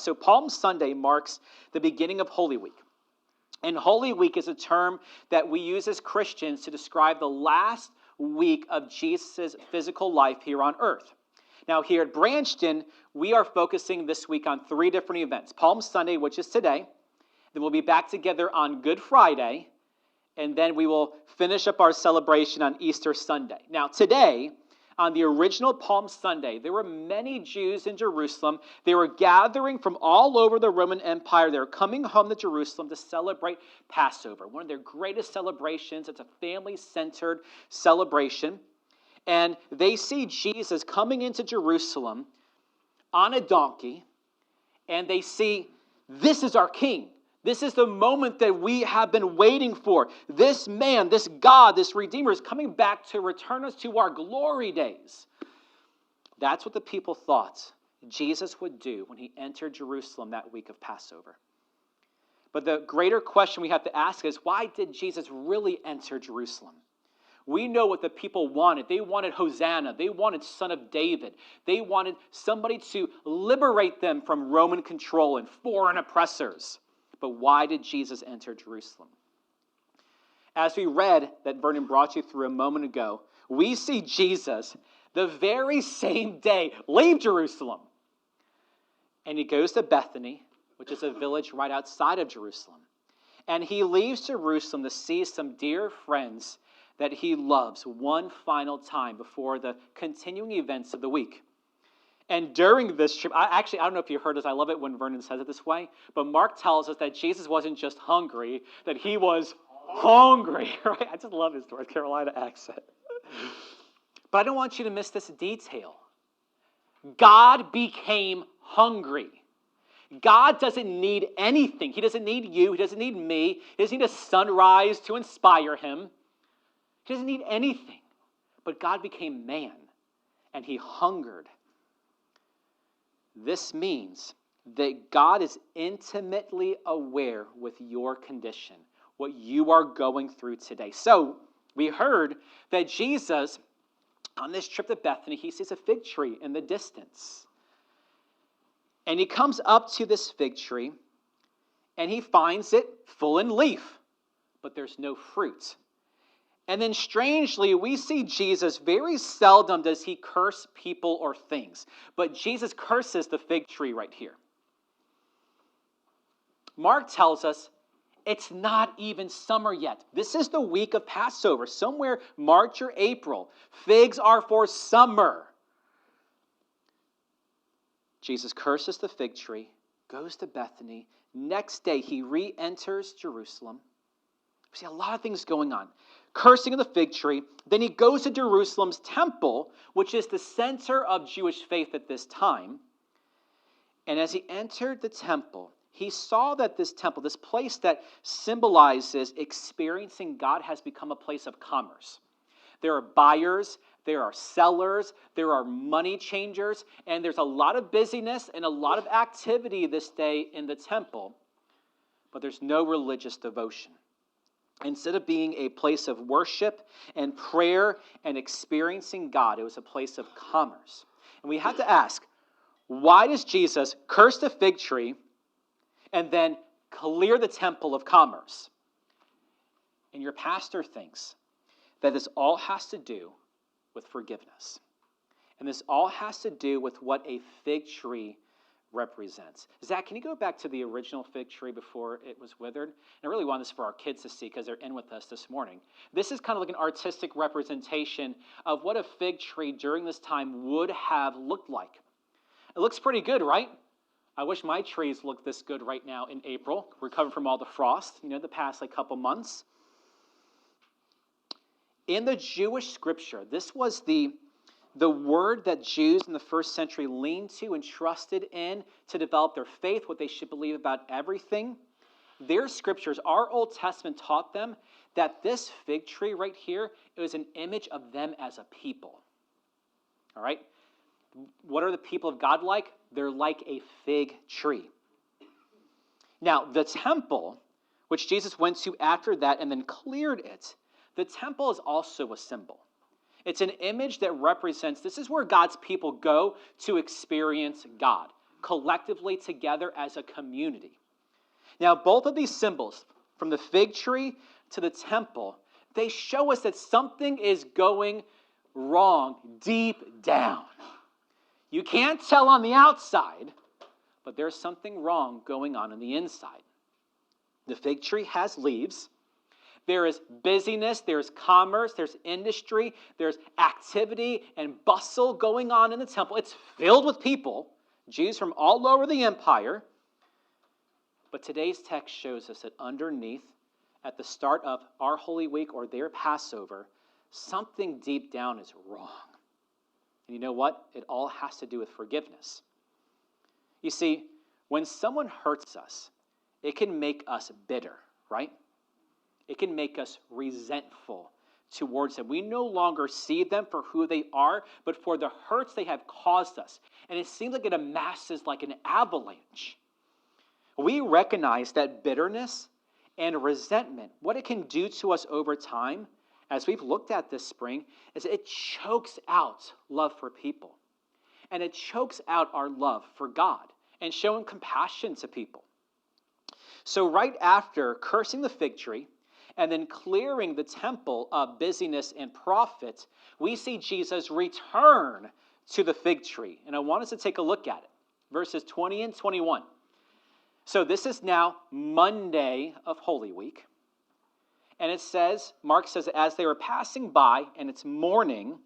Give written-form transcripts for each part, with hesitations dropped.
So Palm Sunday marks the beginning of Holy Week. And Holy Week is a term that we use as Christians to describe the last week of Jesus' physical life here on earth. Now here at Branchton, we are focusing this week on 3 different events. Palm Sunday, which is today. Then we'll be back together on Good Friday. And then we will finish up our celebration on Easter Sunday. Now today, on the original Palm Sunday, there were many Jews in Jerusalem. They were gathering from all over the Roman Empire. They were coming home to Jerusalem to celebrate Passover, one of their greatest celebrations. It's a family-centered celebration. And they see Jesus coming into Jerusalem on a donkey, and they see, this is our king. This is the moment that we have been waiting for. This man, this God, this Redeemer is coming back to return us to our glory days. That's what the people thought Jesus would do when he entered Jerusalem that week of Passover. But the greater question we have to ask is, why did Jesus really enter Jerusalem? We know what the people wanted. They wanted Hosanna. They wanted Son of David. They wanted somebody to liberate them from Roman control and foreign oppressors. But why did Jesus enter Jerusalem? As we read that Vernon brought you through a moment ago, we see Jesus the very same day leave Jerusalem. And he goes to Bethany, which is a village right outside of Jerusalem. And he leaves Jerusalem to see some dear friends that he loves one final time before the continuing events of the week. And during this trip, I don't know if you heard this, I love it when Vernon says it this way, but Mark tells us that Jesus wasn't just hungry, that he was hungry, right? I just love his North Carolina accent. But I don't want you to miss this detail. God became hungry. God doesn't need anything. He doesn't need you. He doesn't need me. He doesn't need a sunrise to inspire him. He doesn't need anything. But God became man, and he hungered. This means that God is intimately aware with your condition, what you are going through today. So we heard that Jesus, on this trip to Bethany, he sees a fig tree in the distance. And he comes up to this fig tree, and he finds it full in leaf, but there's no fruit. And then strangely, we see Jesus, very seldom does he curse people or things. But Jesus curses the fig tree right here. Mark tells us it's not even summer yet. This is the week of Passover, somewhere March or April. Figs are for summer. Jesus curses the fig tree, goes to Bethany. Next day, he re-enters Jerusalem. We see a lot of things going on. Cursing of the fig tree. Then he goes to Jerusalem's temple, which is the center of Jewish faith at this time. And as he entered the temple, he saw that this temple, this place that symbolizes experiencing God, has become a place of commerce. There are buyers, there are sellers, there are money changers, and there's a lot of busyness and a lot of activity this day in the temple, but there's no religious devotion. Instead of being a place of worship and prayer and experiencing God, it was a place of commerce. And we have to ask, why does Jesus curse the fig tree and then clear the temple of commerce? And your pastor thinks that this all has to do with forgiveness. And this all has to do with what a fig tree represents. Zach, can you go back to the original fig tree before it was withered? And I really want this for our kids to see because they're in with us this morning. This is kind of like an artistic representation of what a fig tree during this time would have looked like. It looks pretty good, right? I wish my trees looked this good right now in April, recovering from all the frost, the past couple months. In the Jewish scripture, this was the word that Jews in the first century leaned to and trusted in to develop their faith, what they should believe about everything. Their scriptures, our Old Testament taught them that this fig tree right here, it was an image of them as a people. All right? What are the people of God like? They're like a fig tree. Now, the temple, which Jesus went to after that and then cleared it, the temple is also a symbol. It's an image that represents, this is where God's people go to experience God. collectively together as a community. Now, both of these symbols, from the fig tree to the temple, they show us that something is going wrong deep down. You can't tell on the outside, but there's something wrong going on the inside. The fig tree has leaves. There is busyness, there's commerce, there's industry, there's activity and bustle going on in the temple. It's filled with people, Jews from all over the empire. But today's text shows us that underneath, at the start of our Holy Week or their Passover, something deep down is wrong. And you know what? It all has to do with forgiveness. You see, when someone hurts us, it can make us bitter, right? It can make us resentful towards them. We no longer see them for who they are, but for the hurts they have caused us. And it seems like it amasses like an avalanche. We recognize that bitterness and resentment, what it can do to us over time, as we've looked at this spring, is it chokes out love for people. And it chokes out our love for God and showing compassion to people. So right after cursing the fig tree and then clearing the temple of busyness and profit, we see Jesus return to the fig tree. And I want us to take a look at it. Verses 20 and 21. So this is now Monday of Holy Week. And it says, Mark says, as they were passing by and it's morning,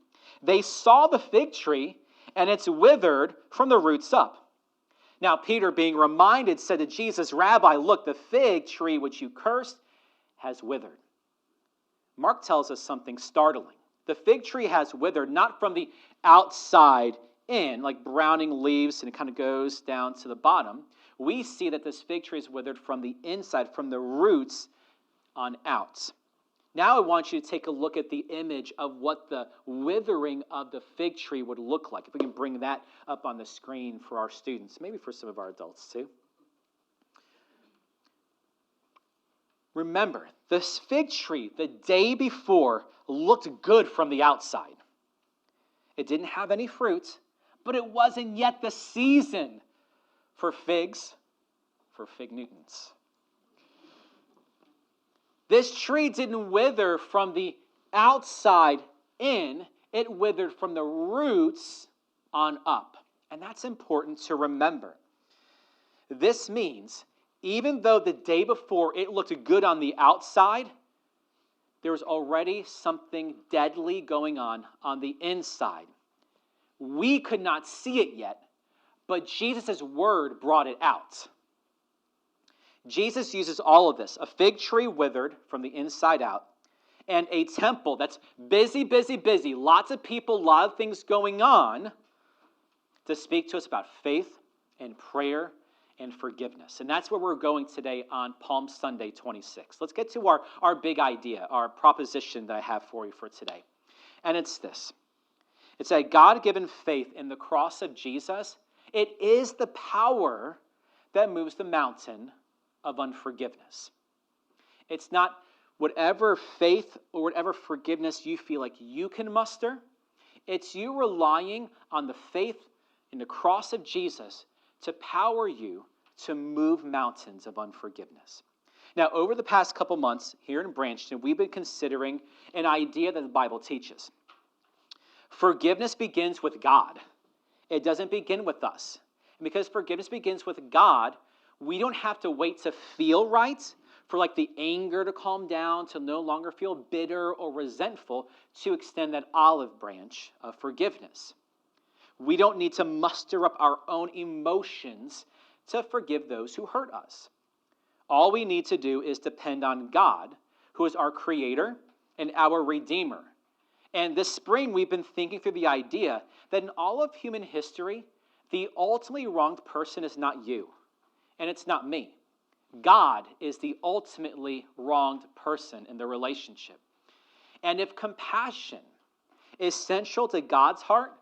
they saw the fig tree and it's withered from the roots up. Now Peter, being reminded, said to Jesus, Rabbi, look, the fig tree which you cursed has withered. Mark tells us something startling. The fig tree has withered, not from the outside in, like browning leaves, and it kind of goes down to the bottom. We see that this fig tree is withered from the inside, from the roots on out. Now I want you to take a look at the image of what the withering of the fig tree would look like. If we can bring that up on the screen for our students, maybe for some of our adults too. Remember, this fig tree the day before looked good from the outside. It didn't have any fruit, but it wasn't yet the season for figs, for fig Newtons. This tree didn't wither from the outside in, it withered from the roots on up. And that's important to remember. This means, even though the day before it looked good on the outside, there was already something deadly going on the inside. We could not see it yet, but Jesus' word brought it out. Jesus uses all of this, a fig tree withered from the inside out, and a temple that's busy, busy, busy, lots of people, a lot of things going on, to speak to us about faith and prayer and forgiveness. And that's where we're going today on Palm Sunday 26. Let's get to our big idea, our proposition that I have for you for today. And it's this. It's a God-given faith in the cross of Jesus. It is the power that moves the mountain of unforgiveness. It's not whatever faith or whatever forgiveness you feel like you can muster. It's you relying on the faith in the cross of Jesus to power you to move mountains of unforgiveness. Now, over the past couple months here in Branchton, we've been considering an idea that the Bible teaches. Forgiveness begins with God. It doesn't begin with us. And because forgiveness begins with God, we don't have to wait to feel right for like the anger to calm down, to no longer feel bitter or resentful, to extend that olive branch of forgiveness. We don't need to muster up our own emotions to forgive those who hurt us. All we need to do is depend on God, who is our Creator and our Redeemer. And this spring, we've been thinking through the idea that in all of human history, the ultimately wronged person is not you, and it's not me. God is the ultimately wronged person in the relationship. And if compassion is central to God's heart,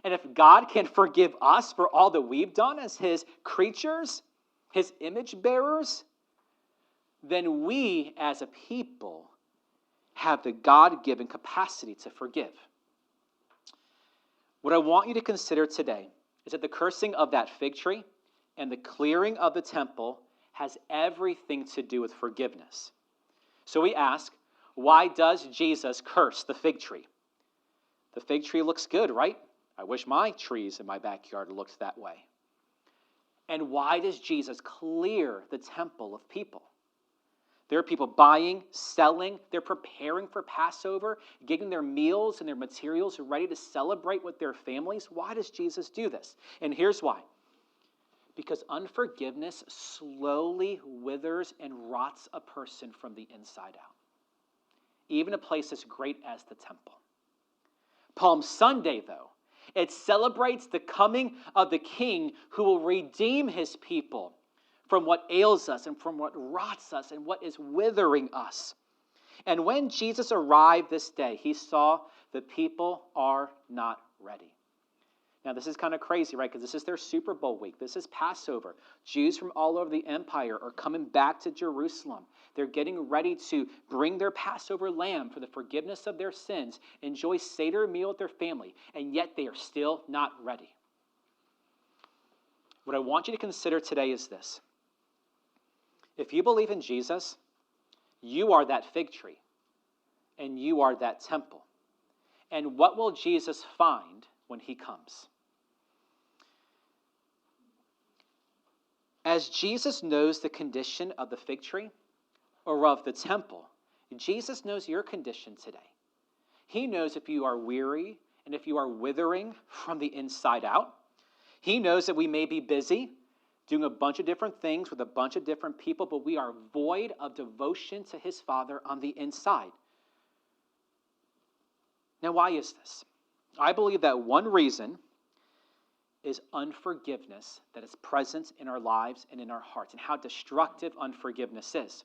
and if God can forgive us for all that we've done as His creatures, His image bearers, then we as a people have the God-given capacity to forgive. What I want you to consider today is that the cursing of that fig tree and the clearing of the temple has everything to do with forgiveness. So we ask, why does Jesus curse the fig tree? The fig tree looks good, right? I wish my trees in my backyard looked that way. And why does Jesus clear the temple of people? There are people buying, selling, they're preparing for Passover, getting their meals and their materials ready to celebrate with their families. Why does Jesus do this? And here's why. Because unforgiveness slowly withers and rots a person from the inside out. Even a place as great as the temple. Palm Sunday, though, it celebrates the coming of the King who will redeem his people from what ails us and from what rots us and what is withering us. And when Jesus arrived this day, he saw the people are not ready. Now, this is kind of crazy, right? Because this is their Super Bowl week. This is Passover. Jews from all over the empire are coming back to Jerusalem. They're getting ready to bring their Passover lamb for the forgiveness of their sins, enjoy Seder meal with their family, and yet they are still not ready. What I want you to consider today is this. If you believe in Jesus, you are that fig tree, and you are that temple. And what will Jesus find when he comes? As Jesus knows the condition of the fig tree or of the temple, Jesus knows your condition today. He knows if you are weary and if you are withering from the inside out. He knows that we may be busy doing a bunch of different things with a bunch of different people, but we are void of devotion to his Father on the inside. Now, why is this? I believe that one reason is unforgiveness that is present in our lives and in our hearts, and how destructive unforgiveness is.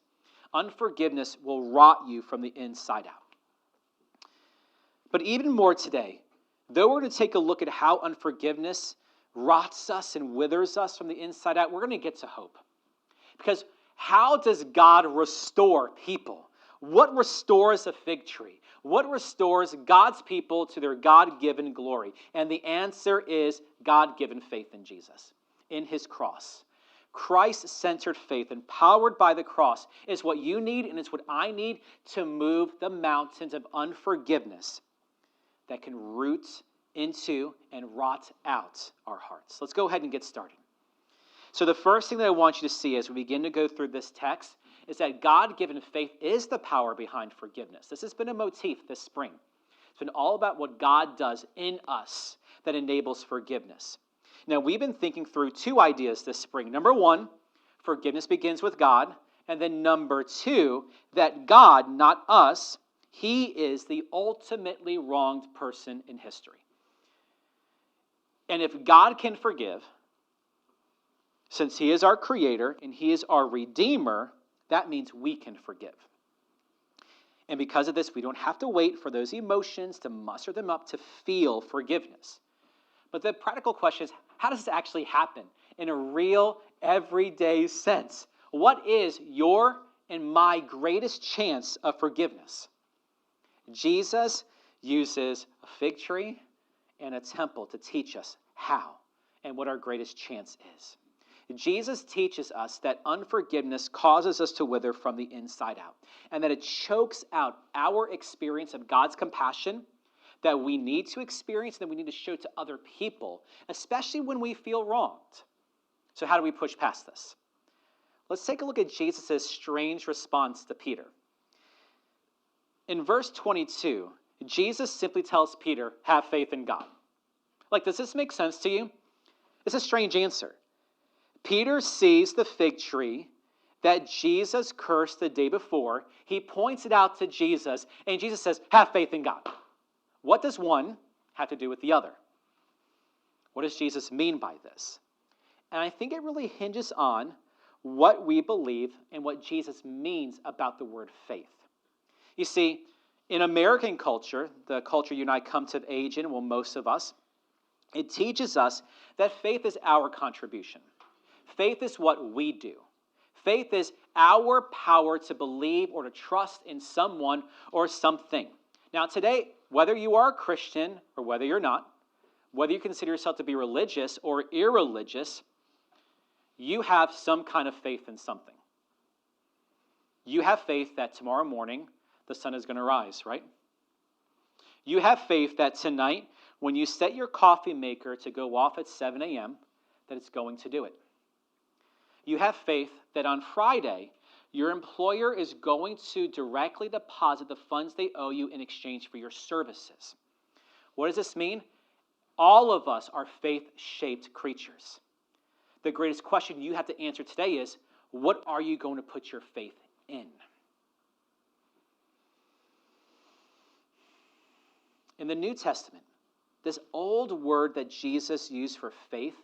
Unforgiveness will rot you from the inside out. But even more today, though we're going to take a look at how unforgiveness rots us and withers us from the inside out, we're going to get to hope. Because how does God restore people? What restores a fig tree? What restores God's people to their God-given glory? And the answer is God-given faith in Jesus, in his cross. Christ-centered faith, empowered by the cross, is what you need and it's what I need to move the mountains of unforgiveness that can root into and rot out our hearts. Let's go ahead and get started. So the first thing that I want you to see as we begin to go through this text is that God-given faith is the power behind forgiveness. This has been a motif this spring. It's been all about what God does in us that enables forgiveness. Now, we've been thinking through two ideas this spring. Number one, forgiveness begins with God. And then number two, that God, not us, he is the ultimately wronged person in history. And if God can forgive, since he is our creator and he is our redeemer, that means we can forgive. And because of this, we don't have to wait for those emotions to muster them up to feel forgiveness. But the practical question is, how does this actually happen in a real, everyday sense? What is your and my greatest chance of forgiveness? Jesus uses a fig tree and a temple to teach us how and what our greatest chance is. Jesus teaches us that unforgiveness causes us to wither from the inside out, and that it chokes out our experience of God's compassion that we need to experience, that we need to show to other people, especially when we feel wronged. So how do we push past this? Let's take a look at Jesus' strange response to Peter. In verse 22, Jesus simply tells Peter, have faith in God. Like, does this make sense to you? It's a strange answer. Peter sees the fig tree that Jesus cursed the day before. He points it out to Jesus, and Jesus says, have faith in God. What does one have to do with the other? What does Jesus mean by this? And I think it really hinges on what we believe and what Jesus means about the word faith. You see, in American culture, the culture you and I come to age in, well, most of us, it teaches us that faith is our contribution. Faith is what we do. Faith is our power to believe or to trust in someone or something. Now today, whether you are a Christian or whether you're not, whether you consider yourself to be religious or irreligious, You have some kind of faith in something. You have faith that tomorrow morning the sun is going to rise, right? You have faith that tonight, when you set your coffee maker to go off at 7 a.m., that it's going to do it. You have faith that on Friday, your employer is going to directly deposit the funds they owe you in exchange for your services. What does this mean? All of us are faith-shaped creatures. The greatest question you have to answer today is, what are you going to put your faith in? In the New Testament, this old word that Jesus used for faith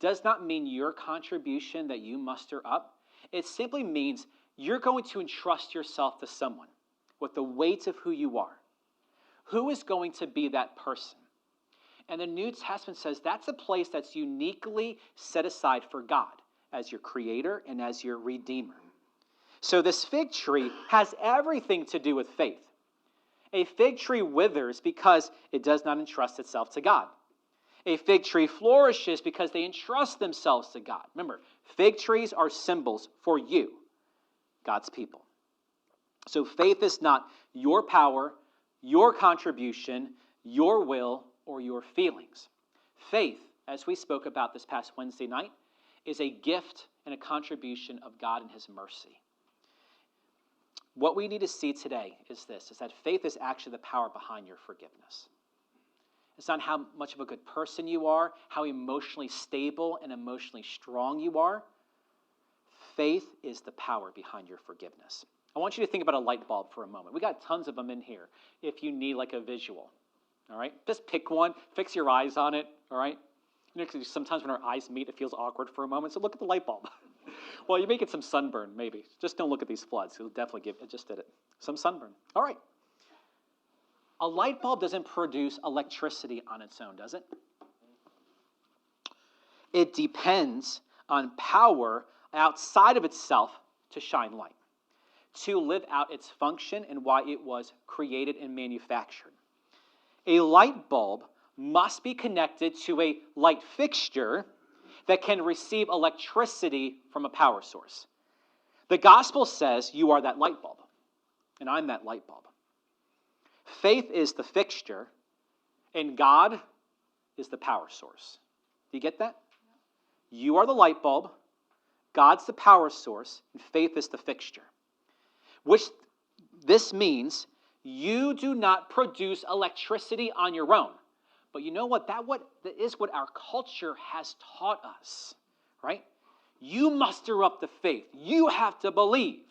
does not mean your contribution that you muster up. It simply means you're going to entrust yourself to someone with the weight of who you are. Who is going to be that person? And the New Testament says that's a place that's uniquely set aside for God as your creator and as your redeemer. So this fig tree has everything to do with faith. A fig tree withers because it does not entrust itself to God. A fig tree flourishes because they entrust themselves to God. Remember, fig trees are symbols for you, God's people. So faith is not your power, your contribution, your will, or your feelings. Faith, as we spoke about this past Wednesday night, is a gift and a contribution of God and His mercy. What we need to see today is this, is that faith is actually the power behind your forgiveness. It's not how much of a good person you are, how emotionally stable and emotionally strong you are. Faith is the power behind your forgiveness. I want you to think about a light bulb for a moment. We got tons of them in here if you need like a visual. All right? Just pick one, fix your eyes on it, all right? You know, 'cause sometimes when our eyes meet, it feels awkward for a moment, so look at the light bulb. Well, you may get some sunburn, maybe. Just don't look at these floods. It'll definitely give, it just did it. Some sunburn. All right. A light bulb doesn't produce electricity on its own, does it? It depends on power outside of itself to shine light, to live out its function and why it was created and manufactured. A light bulb must be connected to a light fixture that can receive electricity from a power source. The gospel says you are that light bulb, and I'm that light bulb. Faith is the fixture, and God is the power source. Do you get that? You are the light bulb, God's the power source, and faith is the fixture. Which this means you do not produce electricity on your own. But you know what? That is what our culture has taught us, right? You muster up the faith. You have to believe.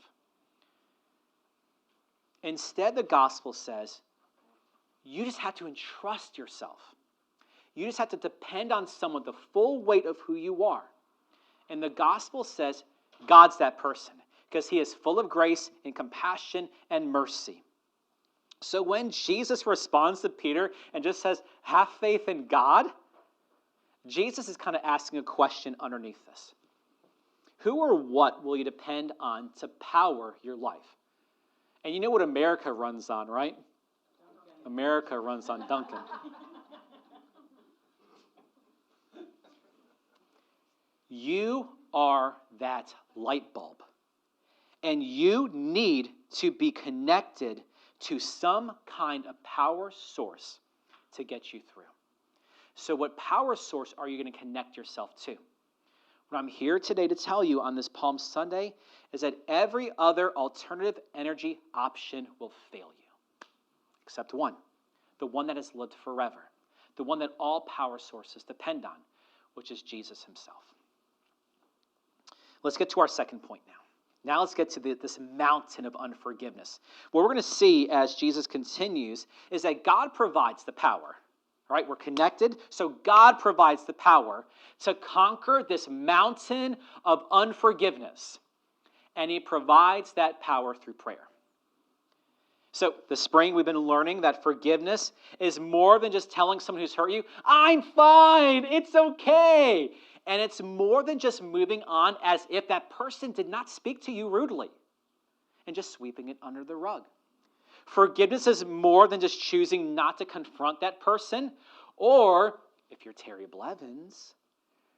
Instead, the gospel says you just have to entrust yourself. You just have to depend on someone, the full weight of who you are. And the gospel says God's that person because He is full of grace and compassion and mercy. So when Jesus responds to Peter and just says, have faith in God, Jesus is kind of asking a question underneath this. Who or what will you depend on to power your life? And you know what America runs on, right? America runs on Duncan. You are that light bulb. And you need to be connected to some kind of power source to get you through. So what power source are you going to connect yourself to? What I'm here today to tell you on this Palm Sunday is that every other alternative energy option will fail you. Except one. The one that has lived forever. The one that all power sources depend on, which is Jesus Himself. Let's get to our second point now. Now let's get to this mountain of unforgiveness. What we're going to see as Jesus continues is that God provides the power. All right, we're connected, so God provides the power to conquer this mountain of unforgiveness. And He provides that power through prayer. So this spring we've been learning that forgiveness is more than just telling someone who's hurt you, I'm fine, it's okay. And it's more than just moving on as if that person did not speak to you rudely and just sweeping it under the rug. Forgiveness is more than just choosing not to confront that person, or, if you're Terry Blevins,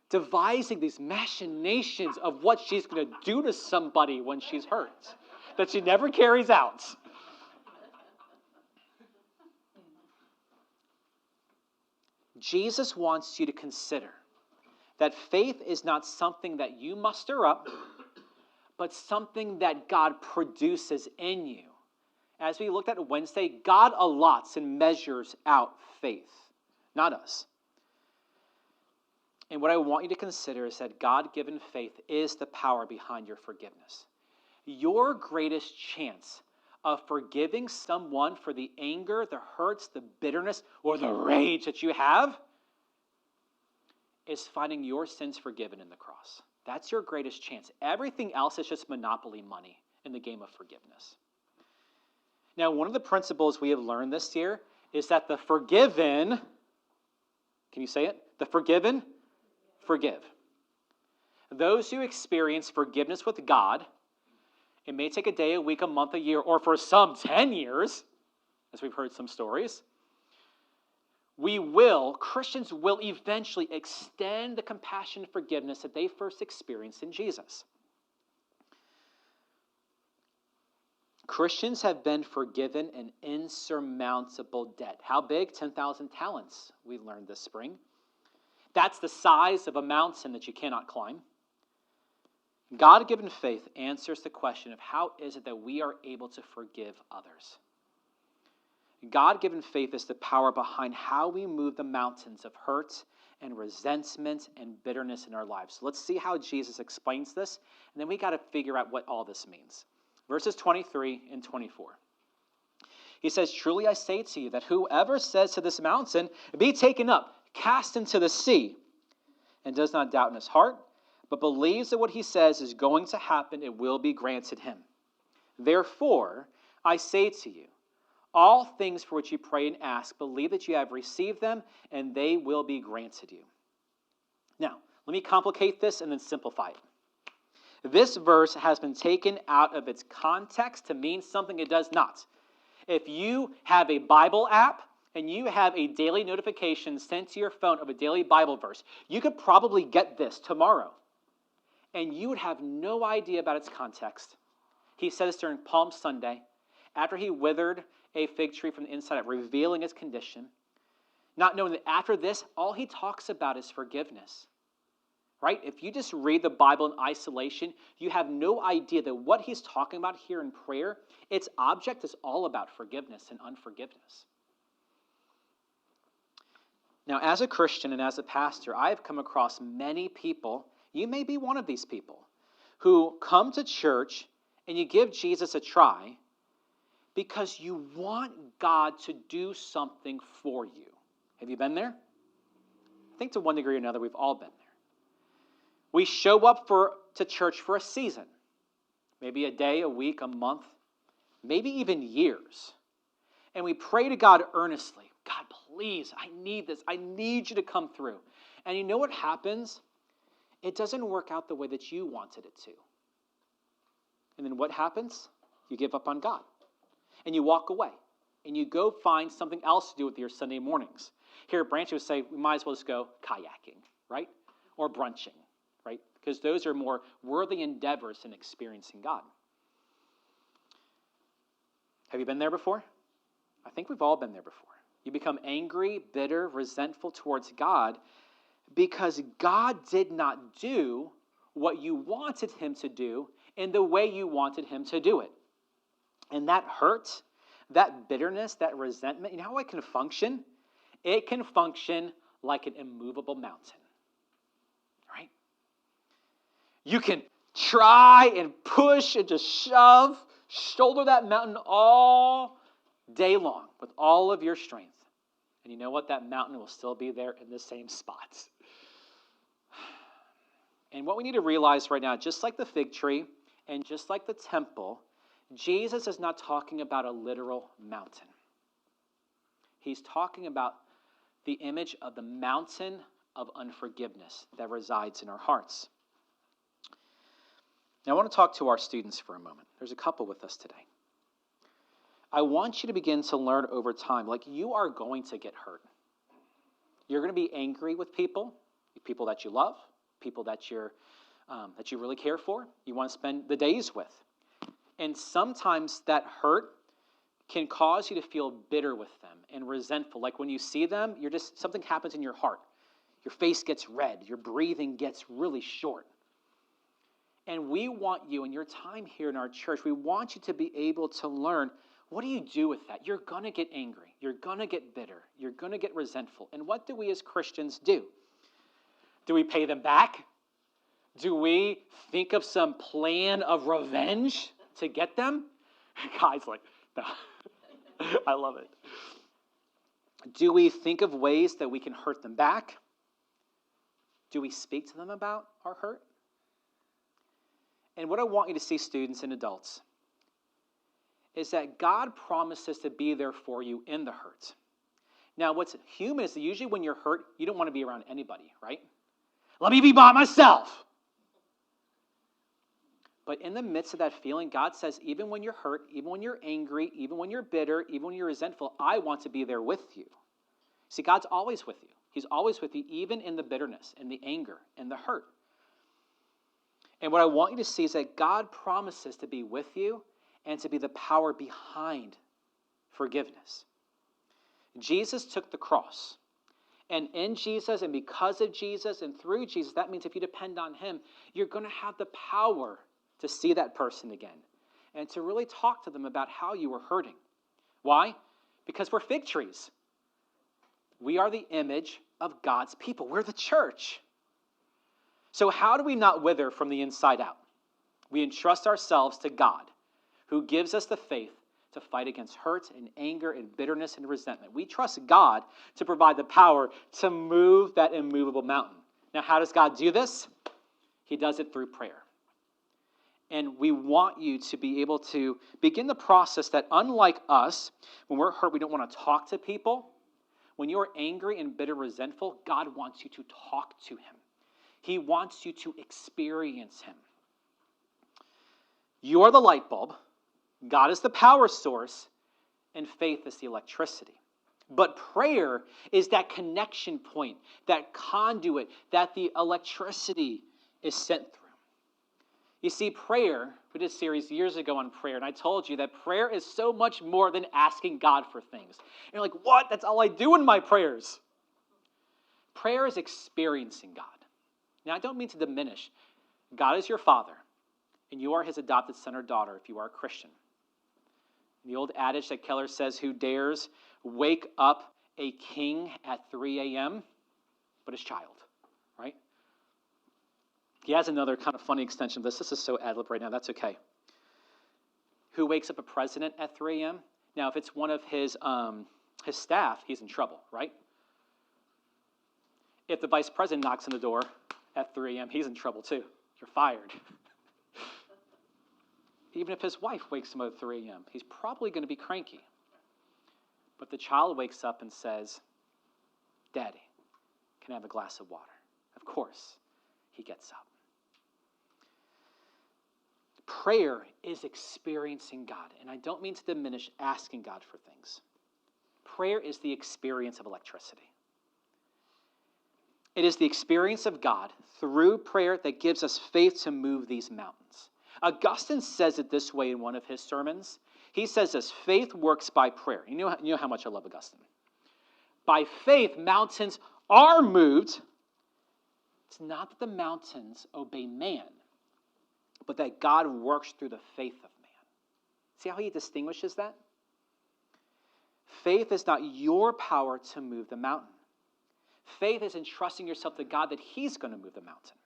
devising these machinations of what she's going to do to somebody when she's hurt that she never carries out. Jesus wants you to consider that faith is not something that you muster up, but something that God produces in you. As we looked at Wednesday, God allots and measures out faith, not us. And what I want you to consider is that God-given faith is the power behind your forgiveness. Your greatest chance of forgiving someone for the anger, the hurts, the bitterness, or the rage that you have is finding your sins forgiven in the cross. That's your greatest chance. Everything else is just monopoly money in the game of forgiveness. Now, one of the principles we have learned this year is that the forgiven, can you say it? The forgiven, forgive. Those who experience forgiveness with God, it may take a day, a week, a month, a year, or for some 10 years, as we've heard some stories, Christians will eventually extend the compassion and forgiveness that they first experienced in Jesus. Christians have been forgiven an insurmountable debt. How big? 10,000 talents, we learned this spring. That's the size of a mountain that you cannot climb. God-given faith answers the question of how is it that we are able to forgive others. God-given faith is the power behind how we move the mountains of hurt and resentment and bitterness in our lives. So let's see how Jesus explains this, and then we got to figure out what all this means. Verses 23 and 24. He says, "Truly I say to you that whoever says to this mountain, be taken up, cast into the sea, and does not doubt in his heart, but believes that what he says is going to happen, it will be granted him. Therefore, I say to you, all things for which you pray and ask, believe that you have received them, and they will be granted you." Now, let me complicate this and then simplify it. This verse has been taken out of its context to mean something it does not. If you have a Bible app and you have a daily notification sent to your phone of a daily Bible verse, you could probably get this tomorrow, and you would have no idea about its context. He said this during Palm Sunday, after he withered a fig tree from the inside out, revealing its condition, not knowing that after this, all he talks about is forgiveness. Right? If you just read the Bible in isolation, you have no idea that what he's talking about here in prayer, its object is all about forgiveness and unforgiveness. Now, as a Christian and as a pastor, I have come across many people, you may be one of these people, who come to church and you give Jesus a try because you want God to do something for you. Have you been there? I think to one degree or another, we've all been there. We show up to church for a season, maybe a day, a week, a month, maybe even years. And we pray to God earnestly, God, please, I need this. I need you to come through. And you know what happens? It doesn't work out the way that you wanted it to. And then what happens? You give up on God. And you walk away. And you go find something else to do with your Sunday mornings. Here at Branchton, we say we might as well just go kayaking, right? Or brunching. Right? Because those are more worthy endeavors in experiencing God. Have you been there before? I think we've all been there before. You become angry, bitter, resentful towards God because God did not do what you wanted him to do in the way you wanted him to do it. And that hurt, that bitterness, that resentment, you know how it can function? It can function like an immovable mountain. You can try and push and just shove, shoulder that mountain all day long with all of your strength. And you know what? That mountain will still be there in the same spot. And what we need to realize right now, just like the fig tree and just like the temple, Jesus is not talking about a literal mountain. He's talking about the image of the mountain of unforgiveness that resides in our hearts. Now, I want to talk to our students for a moment. There's a couple with us today. I want you to begin to learn over time, like you are going to get hurt. You're going to be angry with people that you love. people that you really care for, you want to spend the days with. And sometimes that hurt can cause you to feel bitter with them and resentful. Like when you see them, something happens in your heart. Your face gets red. Your breathing gets really short. And we want you, in your time here in our church, we want you to be able to learn, what do you do with that? You're going to get angry. You're going to get bitter. You're going to get resentful. And what do we as Christians do? Do we pay them back? Do we think of some plan of revenge to get them? Guys, like, no. I love it. Do we think of ways that we can hurt them back? Do we speak to them about our hurt? And what I want you to see, students and adults, is that God promises to be there for you in the hurt. Now, what's human is that usually when you're hurt, you don't want to be around anybody, right? Let me be by myself. But in the midst of that feeling, God says, even when you're hurt, even when you're angry, even when you're bitter, even when you're resentful, I want to be there with you. See, God's always with you. He's always with you, even in the bitterness and the anger and the hurt. And what I want you to see is that God promises to be with you and to be the power behind forgiveness. Jesus took the cross. And in Jesus and because of Jesus and through Jesus, that means if you depend on him, you're going to have the power to see that person again and to really talk to them about how you were hurting. Why? Because we're fig trees. We are the image of God's people. We're the church. So how do we not wither from the inside out? We entrust ourselves to God, who gives us the faith to fight against hurt and anger and bitterness and resentment. We trust God to provide the power to move that immovable mountain. Now, how does God do this? He does it through prayer. And we want you to be able to begin the process that, unlike us, when we're hurt, we don't want to talk to people. When you're angry and bitter, resentful, God wants you to talk to him. He wants you to experience him. You are the light bulb. God is the power source. And faith is the electricity. But prayer is that connection point, that conduit, that the electricity is sent through. You see, prayer, we did a series years ago on prayer, and I told you that prayer is so much more than asking God for things. And you're like, what? That's all I do in my prayers. Prayer is experiencing God. Now, I don't mean to diminish. God is your Father, and you are his adopted son or daughter if you are a Christian. The old adage that Keller says, who dares wake up a king at 3 a.m. but his child, right? He has another kind of funny extension of this. This is so ad-lib right now. That's okay. Who wakes up a president at 3 a.m.? Now, if it's one of his staff, he's in trouble, right? If the vice president knocks on the door at 3 a.m., he's in trouble too. You're fired. Even if his wife wakes him up at 3 a.m., he's probably going to be cranky. But the child wakes up and says, Daddy, can I have a glass of water? Of course, he gets up. Prayer is experiencing God. And I don't mean to diminish asking God for things. Prayer is the experience of electricity. It is the experience of God through prayer that gives us faith to move these mountains. Augustine says it this way in one of his sermons. He says this, faith works by prayer. You know how much I love Augustine. By faith, mountains are moved. It's not that the mountains obey man, but that God works through the faith of man. See how he distinguishes that? Faith is not your power to move the mountain. Faith is entrusting yourself to God that he's going to move the mountain.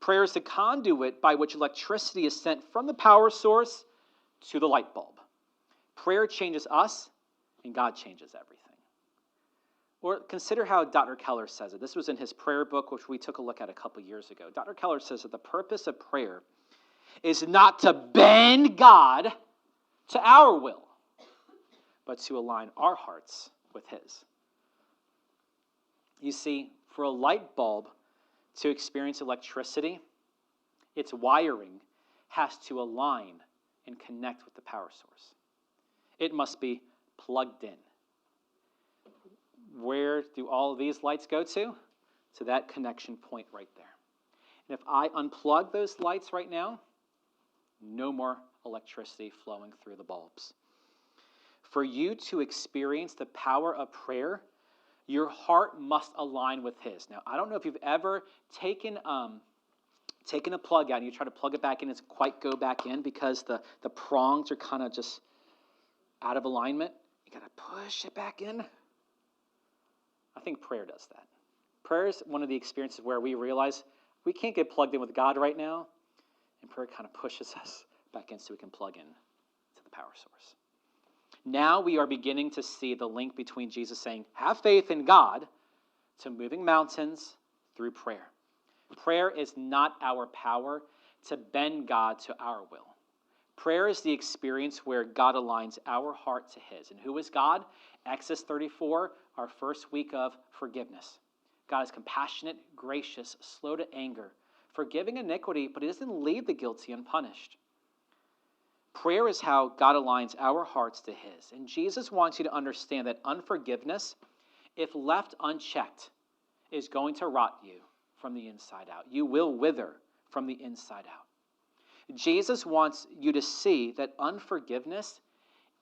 Prayer is the conduit by which electricity is sent from the power source to the light bulb. Prayer changes us, and God changes everything. Or consider how Dr. Keller says it. This was in his prayer book, which we took a look at a couple years ago. Dr. Keller says that the purpose of prayer is not to bend God to our will, but to align our hearts with his. You see, for a light bulb to experience electricity, its wiring has to align and connect with the power source. It must be plugged in. Where do all of these lights go to? To that connection point right there. And if I unplug those lights right now, no more electricity flowing through the bulbs. For you to experience the power of prayer, your heart must align with His. Now, I don't know if you've ever taken a plug out and you try to plug it back in, it doesn't quite go back in because the prongs are kind of just out of alignment. You got to push it back in. I think prayer does that. Prayer is one of the experiences where we realize we can't get plugged in with God right now, and prayer kind of pushes us back in so we can plug in to the power source. Now we are beginning to see the link between Jesus saying, have faith in God, to moving mountains through prayer. Prayer is not our power to bend God to our will. Prayer is the experience where God aligns our heart to His. And who is God? Exodus 34, our first week of forgiveness. God is compassionate, gracious, slow to anger, forgiving iniquity, but He doesn't leave the guilty unpunished. Prayer is how God aligns our hearts to His. And Jesus wants you to understand that unforgiveness, if left unchecked, is going to rot you from the inside out. You will wither from the inside out. Jesus wants you to see that unforgiveness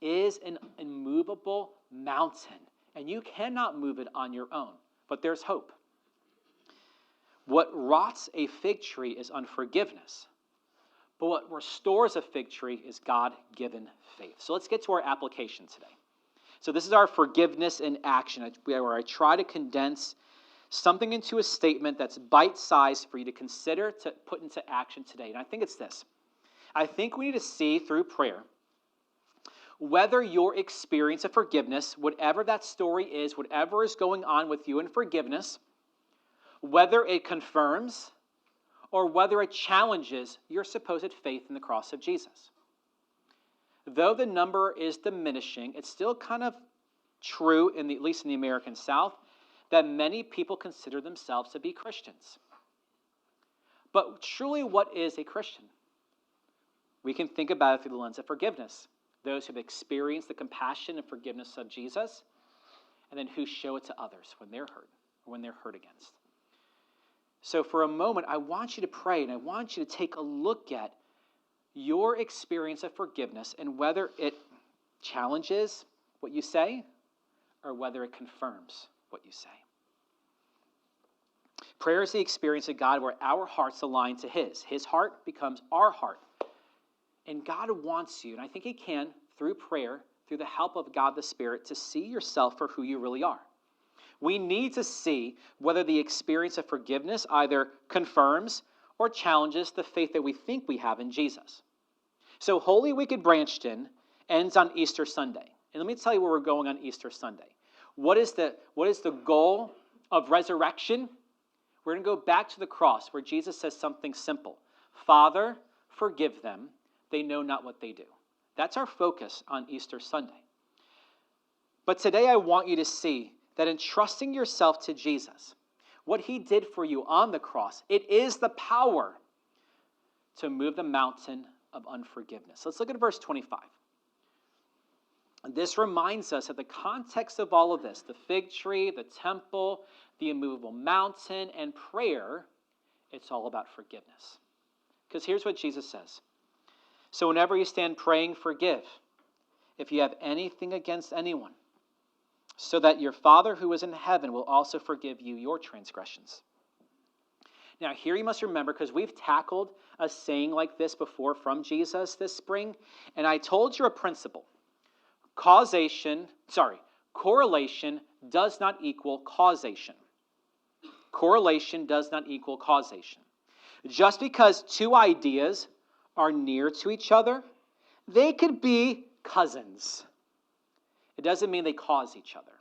is an immovable mountain, and you cannot move it on your own, but there's hope. What rots a fig tree is unforgiveness. But what restores a fig tree is God-given faith. So let's get to our application today. So this is our forgiveness in action, where I try to condense something into a statement that's bite-sized for you to consider to put into action today. And I think it's this. I think we need to see through prayer whether your experience of forgiveness, whatever that story is, whatever is going on with you in forgiveness, whether it confirms or whether it challenges your supposed faith in the cross of Jesus. Though the number is diminishing, it's still kind of true, at least in the American South, that many people consider themselves to be Christians. But truly, what is a Christian? We can think about it through the lens of forgiveness. Those who have experienced the compassion and forgiveness of Jesus, and then who show it to others when they're hurt, or when they're hurt against. So for a moment, I want you to pray, and I want you to take a look at your experience of forgiveness and whether it challenges what you say or whether it confirms what you say. Prayer is the experience of God where our hearts align to His. His heart becomes our heart. And God wants you, and I think He can, through prayer, through the help of God the Spirit, to see yourself for who you really are. We need to see whether the experience of forgiveness either confirms or challenges the faith that we think we have in Jesus. So Holy Week at Branchton ends on Easter Sunday. And let me tell you where we're going on Easter Sunday. What is the goal of resurrection? We're going to go back to the cross where Jesus says something simple. Father, forgive them. They know not what they do. That's our focus on Easter Sunday. But today I want you to see that in trusting yourself to Jesus, what He did for you on the cross, it is the power to move the mountain of unforgiveness. Let's look at verse 25. This reminds us that the context of all of this, the fig tree, the temple, the immovable mountain, and prayer, it's all about forgiveness. Because here's what Jesus says. So whenever you stand praying, forgive if you have anything against anyone, so that your Father who is in heaven will also forgive you your transgressions. Now here you must remember, because we've tackled a saying like this before from Jesus this spring, and I told you a principle. Correlation does not equal causation. Correlation does not equal causation. Just because two ideas are near to each other, they could be cousins. It doesn't mean they cause each other.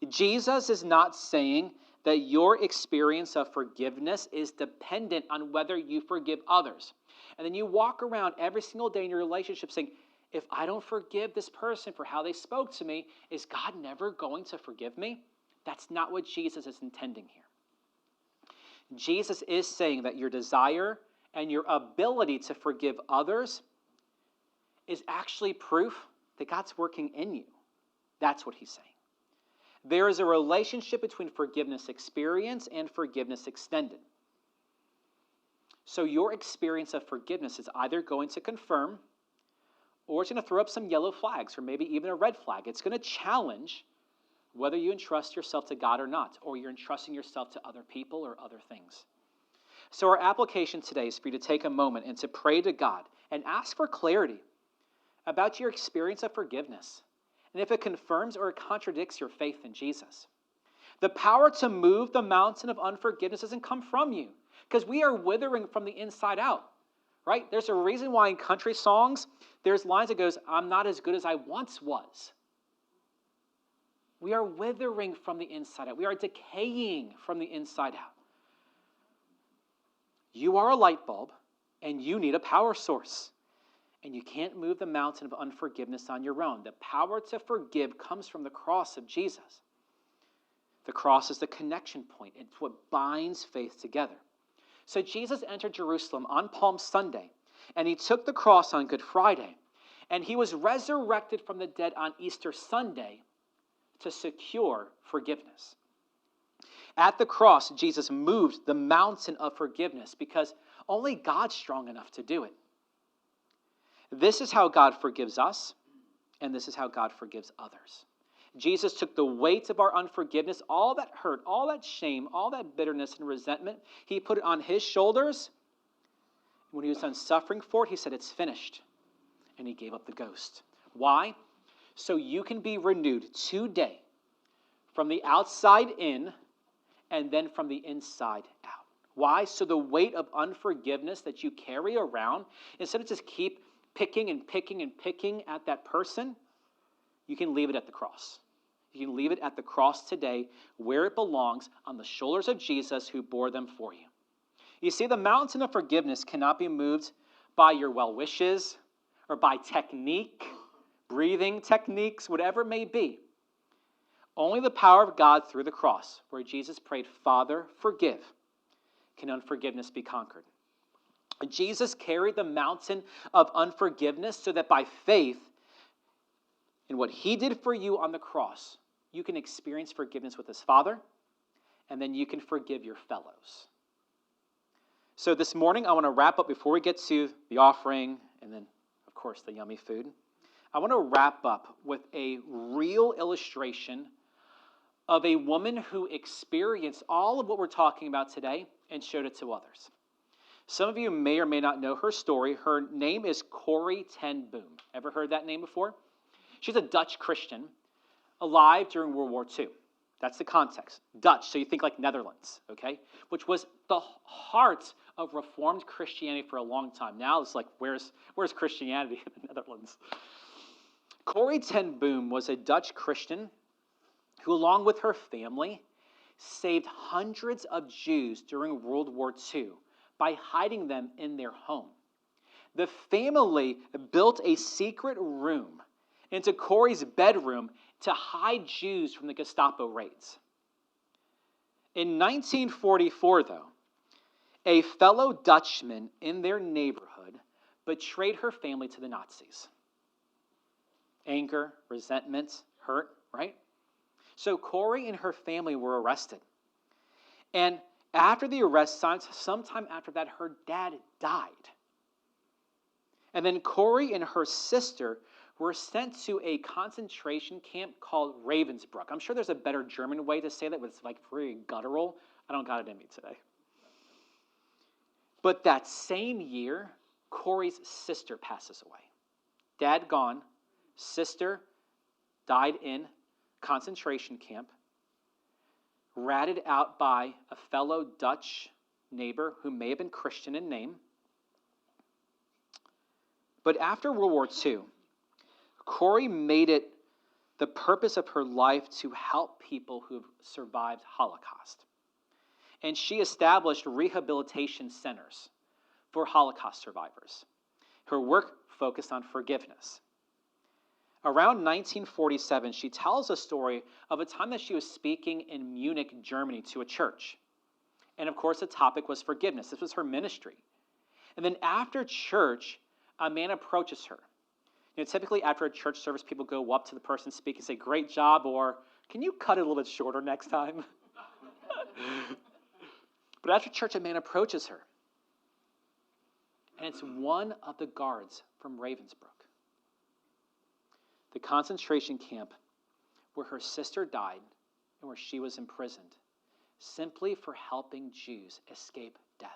Jesus is not saying that your experience of forgiveness is dependent on whether you forgive others. And then you walk around every single day in your relationship saying, if I don't forgive this person for how they spoke to me, is God never going to forgive me? That's not what Jesus is intending here. Jesus is saying that your desire and your ability to forgive others is actually proof that God's working in you. That's what He's saying. There is a relationship between forgiveness experience and forgiveness extended. So your experience of forgiveness is either going to confirm or it's going to throw up some yellow flags or maybe even a red flag. It's going to challenge whether you entrust yourself to God or not, or you're entrusting yourself to other people or other things. So our application today is for you to take a moment and to pray to God and ask for clarity about your experience of forgiveness, and if it confirms or it contradicts your faith in Jesus. The power to move the mountain of unforgiveness doesn't come from you, because we are withering from the inside out, right? There's a reason why in country songs, there's lines that goes, "I'm not as good as I once was." We are withering from the inside out. We are decaying from the inside out. You are a light bulb, and you need a power source. And you can't move the mountain of unforgiveness on your own. The power to forgive comes from the cross of Jesus. The cross is the connection point. It's what binds faith together. So Jesus entered Jerusalem on Palm Sunday, and he took the cross on Good Friday, and he was resurrected from the dead on Easter Sunday to secure forgiveness. At the cross, Jesus moved the mountain of forgiveness because only God's strong enough to do it. This is how God forgives us, and this is how God forgives others. Jesus took the weight of our unforgiveness, all that hurt, all that shame, all that bitterness and resentment. He put it on his shoulders. When he was done suffering for it, he said, "It's finished." And he gave up the ghost. Why? So you can be renewed today from the outside in and then from the inside out. Why? So the weight of unforgiveness that you carry around, instead of just keep picking and picking and picking at that person, you can leave it at the cross. You can leave it at the cross today where it belongs, on the shoulders of Jesus who bore them for you. You see, the mountain of forgiveness cannot be moved by your well wishes or by technique, breathing techniques, whatever it may be. Only the power of God through the cross, where Jesus prayed, "Father, forgive," can unforgiveness be conquered. Jesus carried the mountain of unforgiveness so that by faith in what he did for you on the cross, you can experience forgiveness with his Father, and then you can forgive your fellows. So this morning, I want to wrap up before we get to the offering and then, of course, the yummy food. I want to wrap up with a real illustration of a woman who experienced all of what we're talking about today and showed it to others. Some of you may or may not know her story. Her name is Corrie ten Boom. Ever heard that name before? She's a Dutch Christian alive during World War II. That's the context. Dutch, so you think like Netherlands, okay? Which was the heart of Reformed Christianity for a long time. Now it's like, where's Christianity in the Netherlands? Corrie ten Boom was a Dutch Christian who, along with her family, saved hundreds of Jews during World War II by hiding them in their home. The family built a secret room into Corrie's bedroom to hide Jews from the Gestapo raids. In 1944, though, a fellow Dutchman in their neighborhood betrayed her family to the Nazis. Anger, resentment, hurt, right? So Corrie and her family were arrested. And after the arrest, sometime after that, her dad died. And then Corrie and her sister were sent to a concentration camp called Ravensbrück. I'm sure there's a better German way to say that, but it's like very guttural. I don't got it in me today. But that same year, Corrie's sister passes away. Dad gone, sister died in concentration camp, ratted out by a fellow Dutch neighbor who may have been Christian in name. But after World War II, Corrie made it the purpose of her life to help people who have survived Holocaust. And she established rehabilitation centers for Holocaust survivors. Her work focused on forgiveness. Around 1947, she tells a story of a time that she was speaking in Munich, Germany, to a church. And of course, the topic was forgiveness. This was her ministry. And then after church, a man approaches her. Typically after a church service, people go up to the person speaking and say, "Great job," or "Can you cut it a little bit shorter next time?" But after church, a man approaches her. And it's one of the guards from Ravensbrück, the concentration camp where her sister died and where she was imprisoned, simply for helping Jews escape death.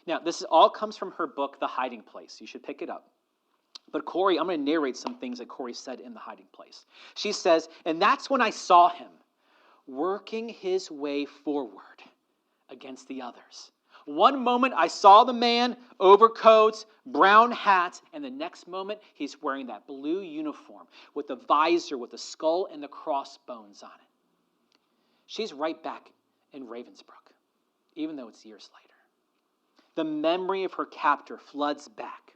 Now, all comes from her book, The Hiding Place. You should pick it up. But Corrie, I'm going to narrate some things that Corrie said in The Hiding Place. She says, and that's when I saw him working his way forward against the others. One moment I saw the man, overcoats, brown hat, and the next moment he's wearing that blue uniform with the visor, with the skull and the crossbones on it. She's right back in Ravensbrück, even though it's years later. The memory of her captor floods back.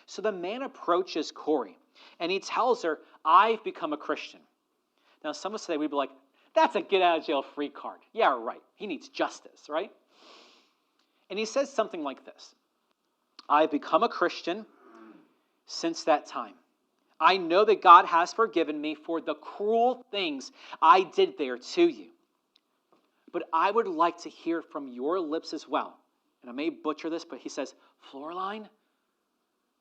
So the man approaches Corrie, and he tells her, I've become a Christian. Now, some would say, we'd be like, that's a get-out-of-jail-free card. Yeah, right. He needs justice, right? And he says something like this. I've become a Christian since that time. I know that God has forgiven me for the cruel things I did there to you. But I would like to hear from your lips as well. And I may butcher this, but he says, Floreline,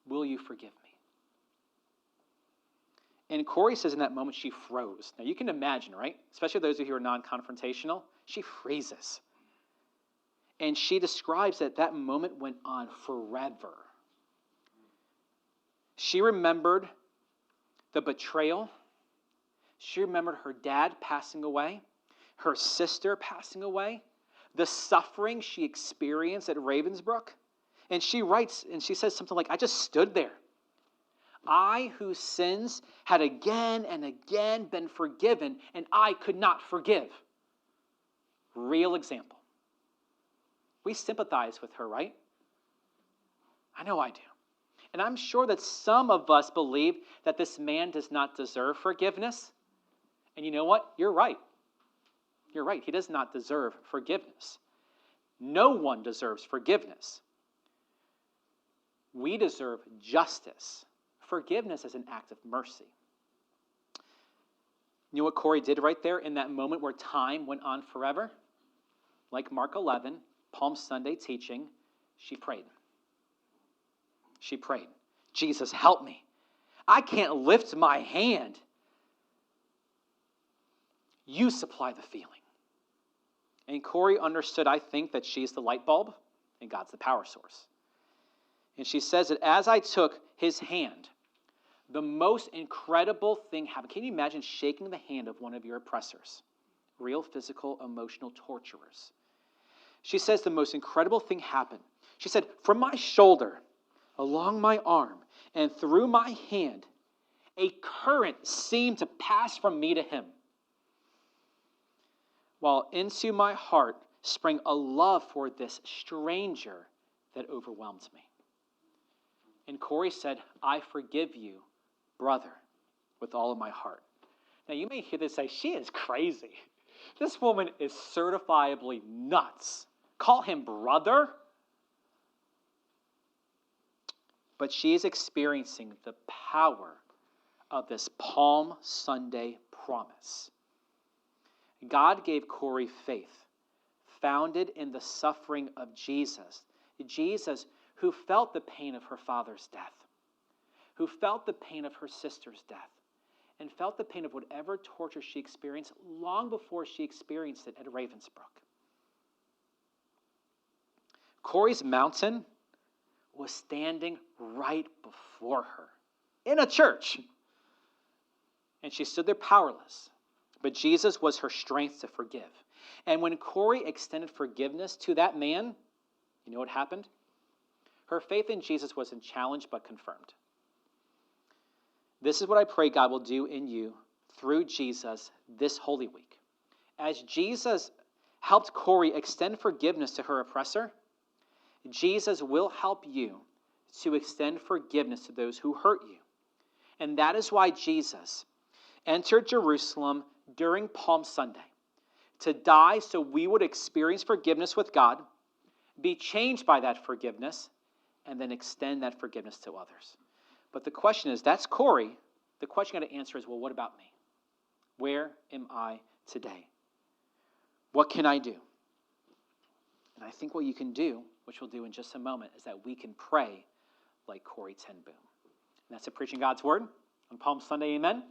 will you forgive me? And Corrie says in that moment she froze. Now you can imagine, right? Especially those of you who are non-confrontational. She freezes. And she describes that moment went on forever. She remembered the betrayal. She remembered her dad passing away, her sister passing away, the suffering she experienced at Ravensbrück. And she writes, and she says something like, I just stood there. I, whose sins had again and again been forgiven, and I could not forgive. Real example. We sympathize with her, right? I know I do. And I'm sure that some of us believe that this man does not deserve forgiveness. And you know what? You're right. You're right. He does not deserve forgiveness. No one deserves forgiveness. We deserve justice. Forgiveness is an act of mercy. You know what Corrie did right there in that moment where time went on forever? Like Mark 11, Palm Sunday teaching, she prayed. She prayed, Jesus, help me. I can't lift my hand. You supply the feeling. And Corrie understood, I think, that she's the light bulb and God's the power source. And she says that as I took his hand, the most incredible thing happened. Can you imagine shaking the hand of one of your oppressors? Real physical, emotional torturers. She says the most incredible thing happened. She said, from my shoulder, along my arm, and through my hand, a current seemed to pass from me to him, while into my heart sprang a love for this stranger that overwhelmed me. And Corrie said, I forgive you, brother, with all of my heart. Now you may hear this say, she is crazy. This woman is certifiably nuts. Call him brother? But she is experiencing the power of this Palm Sunday promise. God gave Corrie faith, founded in the suffering of Jesus. Jesus, who felt the pain of her father's death, who felt the pain of her sister's death, and felt the pain of whatever torture she experienced long before she experienced it at Ravensbrück. Corrie's mountain was standing right before her in a church. And she stood there powerless. But Jesus was her strength to forgive. And when Corrie extended forgiveness to that man, you know what happened? Her faith in Jesus wasn't challenged but confirmed. This is what I pray God will do in you through Jesus this Holy Week. As Jesus helped Corrie extend forgiveness to her oppressor, Jesus will help you to extend forgiveness to those who hurt you. And that is why Jesus entered Jerusalem during Palm Sunday, to die so we would experience forgiveness with God, be changed by that forgiveness, and then extend that forgiveness to others. But the question is, that's Corrie. The question you got to answer is, well, what about me? Where am I today? What can I do? And I think what you can do which we'll do in just a moment, is that we can pray like Corrie ten Boom. And that's a Preaching God's Word on Palm Sunday. Amen.